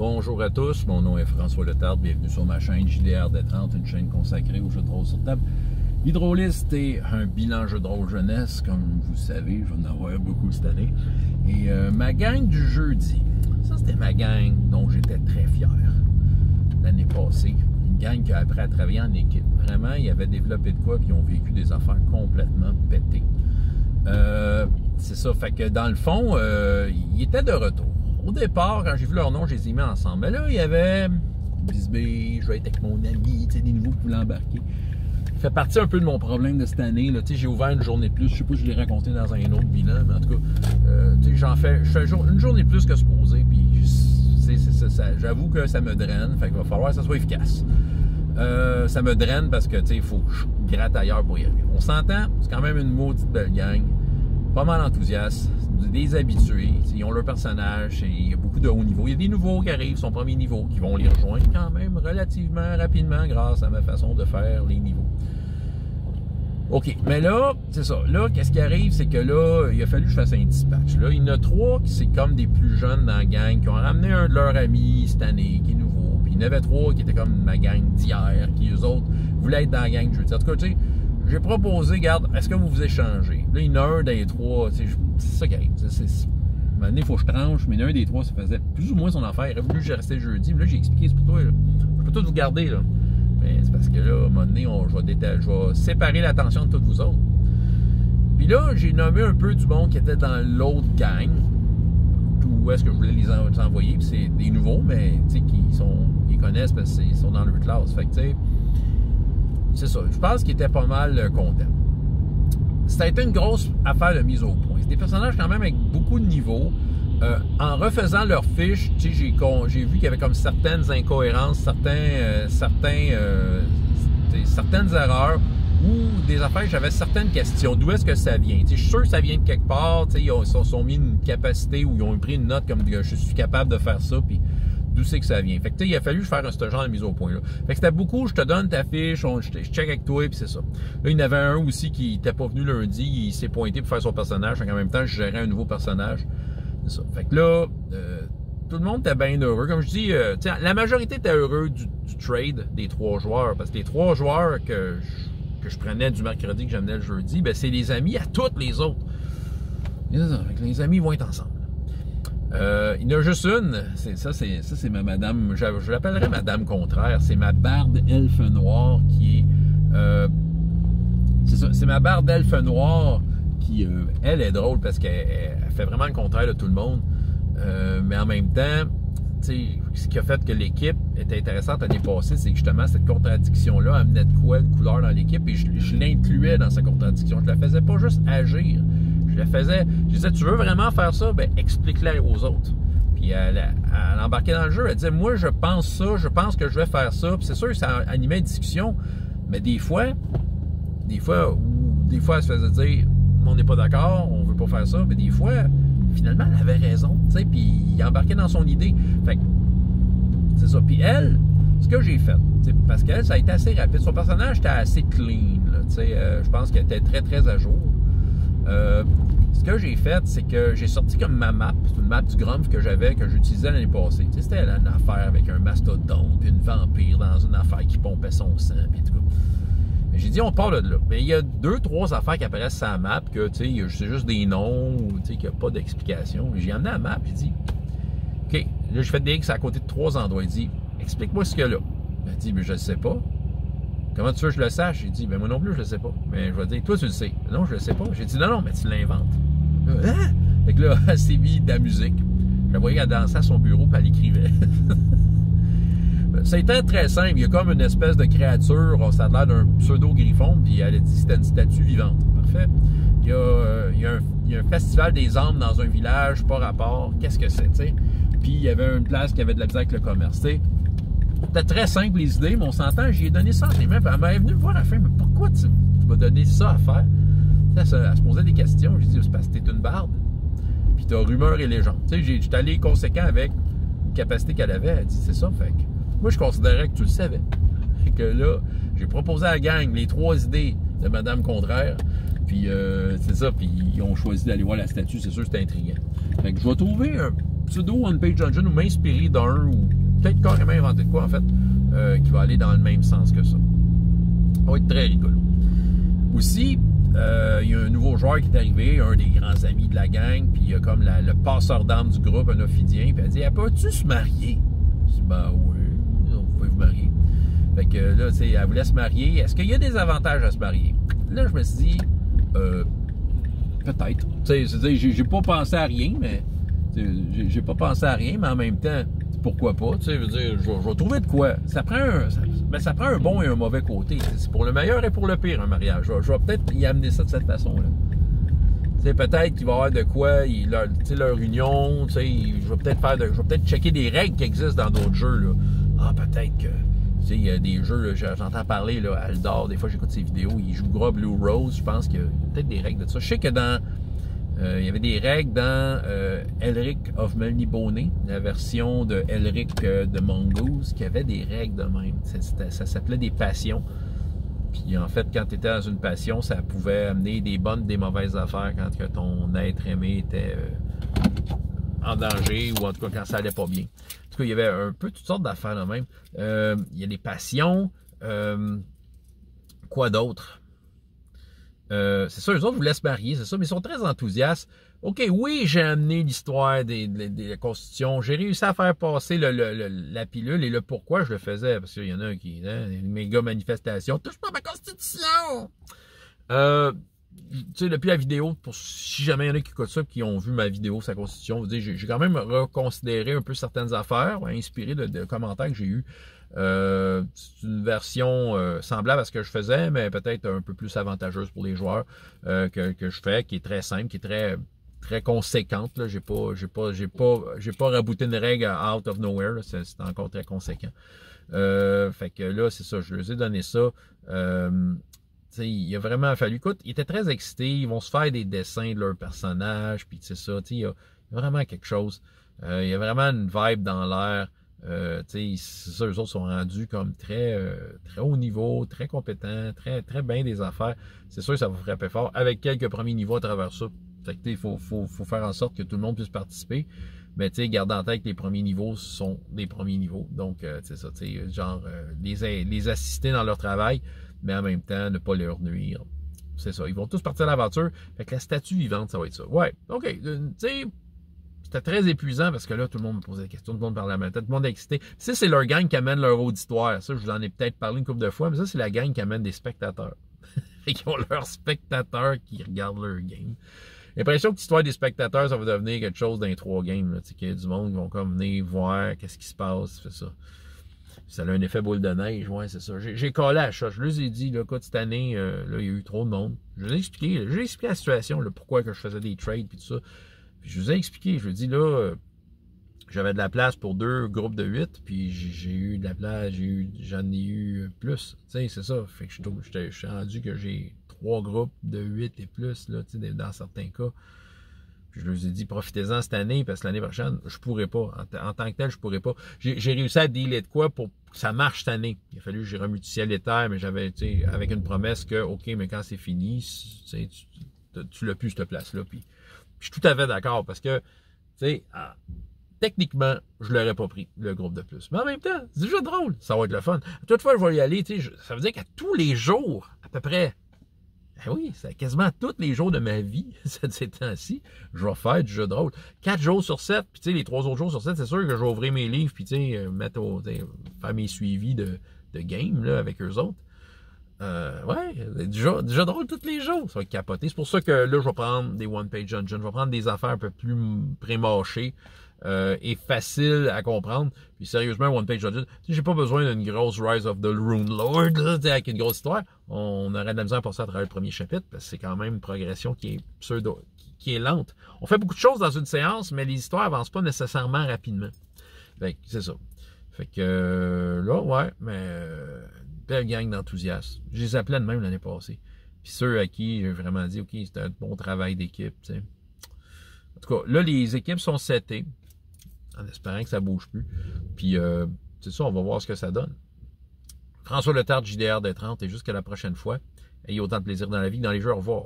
Bonjour à tous, mon nom est François Letarte, bienvenue sur ma chaîne JDR Détente, une chaîne consacrée aux jeux de rôle sur table. Hydrauliste est un bilan jeu de rôle jeunesse, comme vous savez, je vais en avoir beaucoup cette année. Et ma gang du jeudi, ça c'était ma gang dont j'étais très fier l'année passée. Une gang qui a appris à travailler en équipe. Vraiment, ils avaient développé de quoi, puis ils ont vécu des affaires complètement pétées. C'est ça, fait que dans le fond, ils étaient de retour. Au départ, quand j'ai vu leur nom, je les ai mis ensemble. Mais là, il y avait Bisbee, je vais être avec mon ami, tu sais, des nouveaux qui voulaient embarquer. Ça fait partie un peu de mon problème de cette année. J'ai ouvert une journée de plus. Je sais pas si je l'ai raconté dans un autre bilan, mais en tout cas, je fais une journée de plus que supposé. Puis j'avoue que ça me draine. Fait qu'il va falloir que ça soit efficace. Ça me draine parce que il faut que je gratte ailleurs pour y arriver. On s'entend, c'est quand même une maudite belle gang. Pas mal enthousiaste, des habitués, ils ont leur personnage, il y a beaucoup de haut niveau. Il y a des nouveaux qui arrivent, son premier niveau, qui vont les rejoindre quand même relativement rapidement grâce à ma façon de faire les niveaux. OK, mais là, c'est ça. Là, qu'est-ce qui arrive, c'est que là, il a fallu que je fasse un dispatch. Là, il y en a 3 qui c'est comme des plus jeunes dans la gang, qui ont ramené un de leurs amis cette année, qui est nouveau. Puis il y en avait 3 qui étaient comme ma gang d'hier, qui eux autres voulaient être dans la gang de jeudi. En tout cas, tu sais, j'ai proposé, regarde, est-ce que vous vous échangez? Là, il y en a un des 3, c'est ça qui arrive. Maintenant, il faut que je tranche, mais un des 3, ça faisait plus ou moins son affaire. Il aurait voulu que je restais jeudi. Mais là, j'ai expliqué, c'est pour toi, là. Je peux tout vous garder, là. Mais c'est parce que là, à un moment donné, je vais séparer l'attention de toutes vous autres. Puis là, j'ai nommé un peu du monde qui était dans l'autre gang. Où est-ce que je voulais les envoyer? Puis c'est des nouveaux, mais tu sais, ils connaissent parce qu'ils sont dans leur classe. Fait que, tu sais, c'est ça. Je pense qu'ils étaient pas mal contents. Ça a été une grosse affaire de mise au point. C'est des personnages quand même avec beaucoup de niveaux. En refaisant leurs fiches, j'ai vu qu'il y avait comme certaines incohérences, certaines erreurs ou des affaires, j'avais certaines questions. D'où est-ce que ça vient? Je suis sûr que ça vient de quelque part. Ils sont mis une capacité ou ils ont pris une note comme je suis capable de faire ça. Puis d'où c'est que ça vient. Fait que il a fallu faire ce genre de mise au point là. Fait que c'était beaucoup, je te donne ta fiche, je check avec toi, puis c'est ça. Là, il y en avait un aussi qui n'était pas venu lundi, il s'est pointé pour faire son personnage, fait qu'en même temps, je gérais un nouveau personnage. C'est ça. Fait que là, tout le monde était bien heureux. Comme je dis, la majorité était heureux du trade des 3 joueurs, parce que les 3 joueurs que je prenais du mercredi, que j'amenais le jeudi, ben, c'est les amis à toutes les autres. Fait que les amis vont être ensemble. Il y en a juste une, c'est ma madame, je l'appellerais madame contraire, c'est ma barde elfe noire qui est, c'est ça, c'est ma barde elfe noire qui, elle est drôle parce qu'elle fait vraiment le contraire de tout le monde, mais en même temps, tu sais, ce qui a fait que l'équipe était intéressante l'année passée, c'est que justement cette contradiction-là amenait de quoi, de couleur dans l'équipe, et je l'incluais dans sa contradiction, je la faisais pas juste agir. Je disais, tu veux vraiment faire ça? Ben, explique-le aux autres. Puis elle embarquait dans le jeu, elle disait, moi, je pense ça, je pense que je vais faire ça. Puis c'est sûr que ça animait une discussion, mais des fois, elle se faisait dire, on n'est pas d'accord, on veut pas faire ça. Mais des fois, finalement, elle avait raison, tu sais, puis il embarquait dans son idée. Fait que, c'est ça. Puis elle, ce que j'ai fait, parce qu'elle, ça a été assez rapide. Son personnage était assez clean, tu sais, je pense qu'elle était très, très à jour. Ce que j'ai fait, c'est que j'ai sorti comme ma map, c'est une map du Grumpf que j'utilisais l'année passée. Tu sais, c'était une affaire avec un mastodonte, puis une vampire dans une affaire qui pompait son sang, puis tout. Mais j'ai dit, on part de là. Mais il y a 2-3 affaires qui apparaissent sur la map, que, tu sais, c'est juste des noms, ou, tu sais, qu'il n'y a pas d'explication. J'ai amené la map, j'ai dit, OK, là, je fais des X à côté de 3 endroits. Il dit, explique-moi ce qu'il y a là. Il dit, mais je ne sais pas. Comment tu veux que je le sache? J'ai dit, ben moi non plus, je le sais pas. Mais je vais dire, toi, tu le sais. Non, je le sais pas. J'ai dit, non, mais tu l'inventes. Hein? Fait que là, elle s'est mis de la musique. Je la voyais qu'elle dansait à son bureau, puis elle écrivait. C'était très simple. Il y a comme une espèce de créature, ça a l'air d'un pseudo-griffon, puis elle a dit que c'était une statue vivante. Parfait. Il y a un festival des âmes dans un village, pas rapport. Qu'est-ce que c'est, tu sais? Puis il y avait une place qui avait de la misère avec le commerce, tu sais. C'était très simple les idées, mais on s'entend, j'y ai donné ça en mains. Elle m'est venue me voir à la fin, mais pourquoi tu m'as donné ça à faire? Elle se posait des questions. J'ai dit, c'est parce que t'es une barde. Puis t'as rumeur et légende. Tu sais, j'étais allé conséquent avec une capacité qu'elle avait. Elle dit, c'est ça. Fait que moi, je considérais que tu le savais. Fait que là, j'ai proposé à la gang les 3 idées de Madame Contraire. Puis c'est ça. Puis ils ont choisi d'aller voir la statue. C'est sûr, c'était intriguant. Fait que je vais trouver un pseudo One Page Dungeon ou m'inspirer d'un ou peut-être carrément inventer de quoi en fait qui va aller dans le même sens que ça. Ça va être très rigolo. Aussi, il y a un nouveau joueur qui est arrivé, un des grands amis de la gang, puis il y a comme le passeur d'armes du groupe, un ophidien, puis elle dit « peux-tu se marier? » Je dis « Ben oui, vous pouvez vous marier. » Fait que là, tu sais, elle voulait se marier. Est-ce qu'il y a des avantages à se marier? Là, je me suis dit peut-être. Tu sais, j'ai pas pensé à rien, mais j'ai pas pensé à rien, mais en même temps, pourquoi pas? Tu sais, je veux dire, je vais trouver de quoi. Ça prend un bon et un mauvais côté. C'est pour le meilleur et pour le pire, un mariage. Je vais peut-être y amener ça de cette façon-là. Tu sais, peut-être qu'il va y avoir de quoi, leur union, tu sais, je vais peut-être checker des règles qui existent dans d'autres jeux, là. Ah, peut-être que, tu sais, il y a des jeux, j'entends parler, là, Aldor, des fois j'écoute ses vidéos, il joue Gras Blue Rose, je pense qu'il y a peut-être des règles de ça. Je sais que il y avait des règles dans Elric of Melniboné, la version de Elric de Mongoose, qui avait des règles de même. Ça s'appelait des passions. Puis en fait, quand tu étais dans une passion, ça pouvait amener des bonnes, des mauvaises affaires quand que ton être aimé était en danger ou en tout cas quand ça allait pas bien. En tout cas, il y avait un peu toutes sortes d'affaires de même. Il y a des passions. Quoi d'autre? C'est ça, eux autres voulaient se marier, c'est ça, mais ils sont très enthousiastes. OK, oui, j'ai amené l'histoire de la Constitution. J'ai réussi à faire passer la pilule et le pourquoi je le faisais. Parce qu'il y en a un qui une méga manifestation. Touche pas ma Constitution! Tu sais, depuis la vidéo, pour si jamais il y en a qui écoutent ça et qui ont vu ma vidéo sur la Constitution, j'ai quand même reconsidéré un peu certaines affaires, inspiré de commentaires que j'ai eus. C'est une version semblable à ce que je faisais, mais peut-être un peu plus avantageuse pour les joueurs que je fais, qui est très simple, qui est très conséquente. Là. J'ai pas rabouté une règle out of nowhere. C'est encore très conséquent. Fait que là, c'est ça. Je leur ai donné ça. Il a vraiment fallu. Écoute, ils étaient très excités. Ils vont se faire des dessins de leurs personnages. Puis c'est ça. Il y a vraiment quelque chose. Il y a vraiment une vibe dans l'air. C'est ça, eux autres sont rendus comme très haut niveau, très compétents, très bien des affaires. C'est sûr que ça va frapper fort avec quelques premiers niveaux à travers ça. Fait que, il faut faire en sorte que tout le monde puisse participer. Mais garde en tête que les premiers niveaux sont des premiers niveaux. Donc, c'est ça, genre les assister dans leur travail, mais en même temps, ne pas leur nuire. C'est ça. Ils vont tous partir à l'aventure. Fait que la statue vivante, ça va être ça. Ouais, OK. C'était très épuisant parce que là, tout le monde me posait des questions, tout le monde parlait à ma tête, tout le monde est excité. Ça, c'est leur gang qui amène leur auditoire. Ça, je vous en ai peut-être parlé une couple de fois, mais ça, c'est la gang qui amène des spectateurs. Et qui ont leurs spectateurs qui regardent leur game. J'ai l'impression que l'histoire des spectateurs, ça va devenir quelque chose dans les 3 games. Qu'il y a du monde qui vont comme venir voir qu'est-ce qui se passe. C'est ça. Ça a un effet boule de neige, ouais, c'est ça. J'ai collé à ça. Je leur ai dit, là, écoute, cette année, là, il y a eu trop de monde. Je leur ai expliqué la situation, là, pourquoi que je faisais des trades et tout ça. Puis je vous ai expliqué, je vous ai dit là, j'avais de la place pour 2 groupes de 8, puis j'ai eu de la place, j'en ai eu plus. Tu sais, c'est ça. Fait que je suis rendu que j'ai 3 groupes de 8 et plus, là, tu sais, dans certains cas. Puis je leur ai dit, profitez-en cette année, parce que l'année prochaine, je pourrais pas. En tant que tel, je pourrais pas. J'ai réussi à dealer de quoi pour que ça marche cette année. Il a fallu que j'ai remué du ciel et terre, mais j'avais, tu sais, avec une promesse que, OK, mais quand c'est fini, tu l'as plus, cette place-là, puis je suis tout à fait d'accord parce que, tu sais, techniquement, je l'aurais pas pris, le groupe de plus. Mais en même temps, c'est déjà drôle. Ça va être le fun. Toutefois, je vais y aller, tu sais, ça veut dire qu'à tous les jours, à peu près, oui, c'est quasiment tous les jours de ma vie, ces temps-ci, je vais faire du jeu de rôle. 4 jours sur 7, puis tu sais, les 3 autres jours sur 7, c'est sûr que je vais ouvrir mes livres, puis tu sais, faire mes suivis de game, là, avec eux autres. Ouais, du jeu de rôle tous les jours, ça va être capoté. C'est pour ça que là, je vais prendre des one-page dungeons, je vais prendre des affaires un peu plus pré-mâchées et faciles à comprendre. Puis sérieusement, one-page dungeon, j'ai pas besoin d'une grosse Rise of the Rune Lord, là, avec une grosse histoire. On aurait de la misère à passer à travers le premier chapitre, parce que c'est quand même une progression qui est qui est lente. On fait beaucoup de choses dans une séance, mais les histoires avancent pas nécessairement rapidement. Fait que c'est ça. Fait que là, ouais, mais belle gang d'enthousiastes. Je les appelais de même l'année passée. Puis ceux à qui j'ai vraiment dit, OK, c'était un bon travail d'équipe, tu sais. En tout cas, là, les équipes sont setées, en espérant que ça bouge plus. Puis, c'est ça, on va voir ce que ça donne. François Letarte, JDR des 30, et jusqu'à la prochaine fois. Ayez autant de plaisir dans la vie que dans les jeux. Au revoir.